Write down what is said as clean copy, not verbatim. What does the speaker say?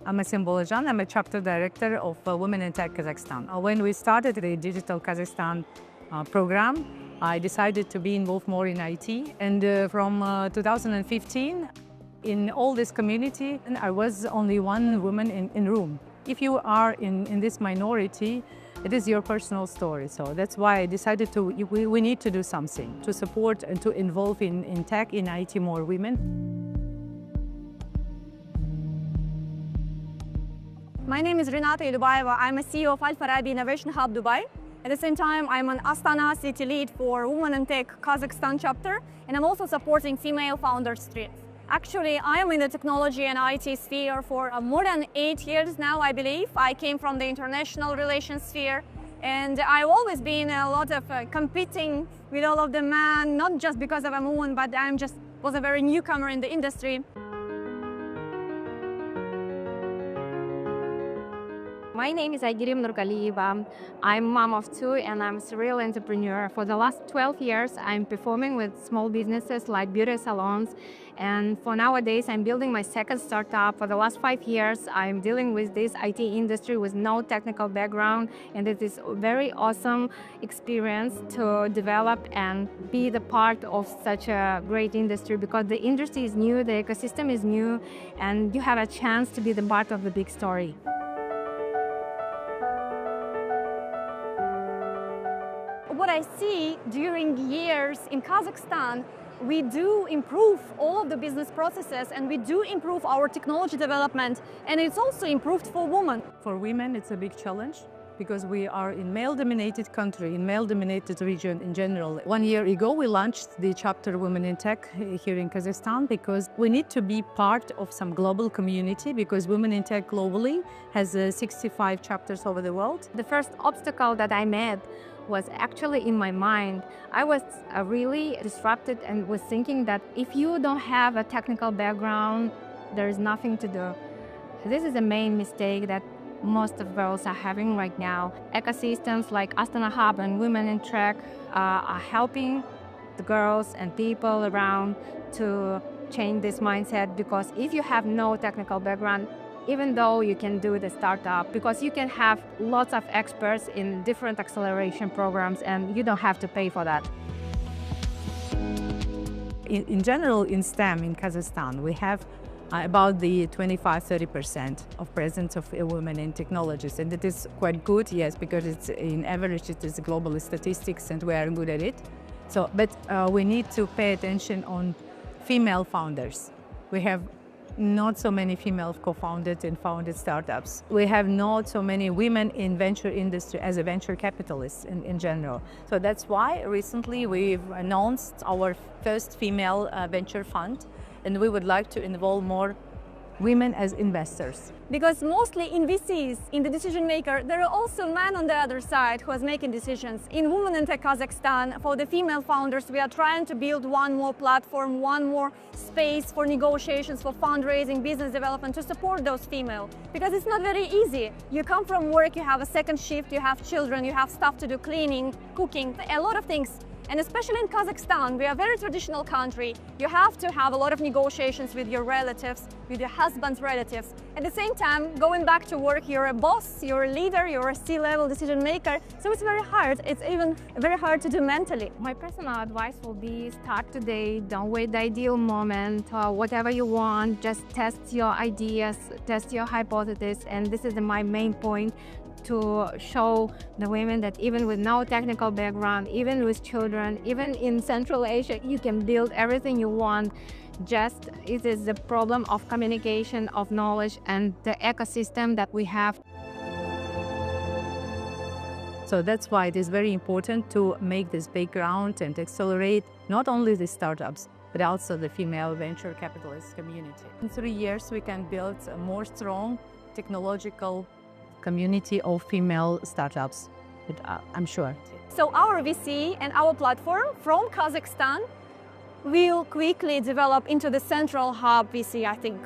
I'm Asim. I'm a chapter director of Women in Tech Kazakhstan. When we started the Digital Kazakhstan program, I decided to be involved more in IT. And from 2015, in all this community, I was only one woman in room. If you are in this minority, it is your personal story. So that's why I decided we need to do something to support and to involve in tech, in IT, more women. My name is Renata Ilubayeva. I'm a CEO of Al-Farabi Innovation Hub Dubai. At the same time, I'm an Astana City Lead for Women in Tech Kazakhstan chapter, and I'm also supporting female founders stream. Actually, I am in the technology and IT sphere for more than 8 years now, I believe. I came from the international relations sphere, and I've always been a lot of competing with all of the men, not just because I'm a woman, but was a very newcomer in the industry. My name is Aygirim Nurgaliyeva. I'm mom of 2 and I'm a serial entrepreneur. For the last 12 years, I'm performing with small businesses like beauty salons. And for nowadays, I'm building my second startup. For the last 5 years, I'm dealing with this IT industry with no technical background. And it is a very awesome experience to develop and be the part of such a great industry, because the industry is new, the ecosystem is new, and you have a chance to be the part of the big story. What I see during years in Kazakhstan, we do improve all of the business processes and we do improve our technology development, and it's also improved for women. For women, it's a big challenge because we are in male-dominated country, in male-dominated region in general. 1 year ago, we launched the chapter Women in Tech here in Kazakhstan because we need to be part of some global community, because Women in Tech globally has 65 chapters over the world. The first obstacle that I met was actually in my mind. I was really disrupted and was thinking that if you don't have a technical background, there is nothing to do. This is the main mistake that most of girls are having right now. Ecosystems like Astana Hub and Women in Tech are helping the girls and people around to change this mindset, because if you have no technical background, even though you can do the startup, because you can have lots of experts in different acceleration programs and you don't have to pay for that. In general, in STEM in Kazakhstan, we have about the 25–30% of presence of women in technologies, and it is quite good, yes, because it's in average it is global statistics and we are good at it. So, but we need to pay attention on female founders. We have not so many female co-founded and founded startups. We have not so many women in venture industry as a venture capitalists in general. So that's why recently we've announced our first female venture fund, and we would like to involve more women as investors. Because mostly in VCs, in the decision maker, there are also men on the other side who are making decisions. In Women in Tech Kazakhstan, for the female founders, we are trying to build one more platform, one more space for negotiations, for fundraising, business development, to support those female. Because it's not very easy. You come from work, you have a second shift, you have children, you have stuff to do, cleaning, cooking, a lot of things. And especially in Kazakhstan, we are a very traditional country. You have to have a lot of negotiations with your relatives, with your husband's relatives. At the same time, going back to work, you're a boss, you're a leader, you're a C-level decision maker. So it's very hard. It's even very hard to do mentally. My personal advice will be start today. Don't wait the ideal moment. Whatever you want, just test your ideas, test your hypothesis. And this is my main point, to show the women that even with no technical background, even with children, even in Central Asia, you can build everything you want. Just it is the problem of communication, of knowledge, and the ecosystem that we have. So that's why it is very important to make this background and accelerate not only the startups, but also the female venture capitalist community. In 3 years, we can build a more strong technological community of female startups, I'm sure. So our VC and our platform from Kazakhstan will quickly develop into the central hub VC, I think.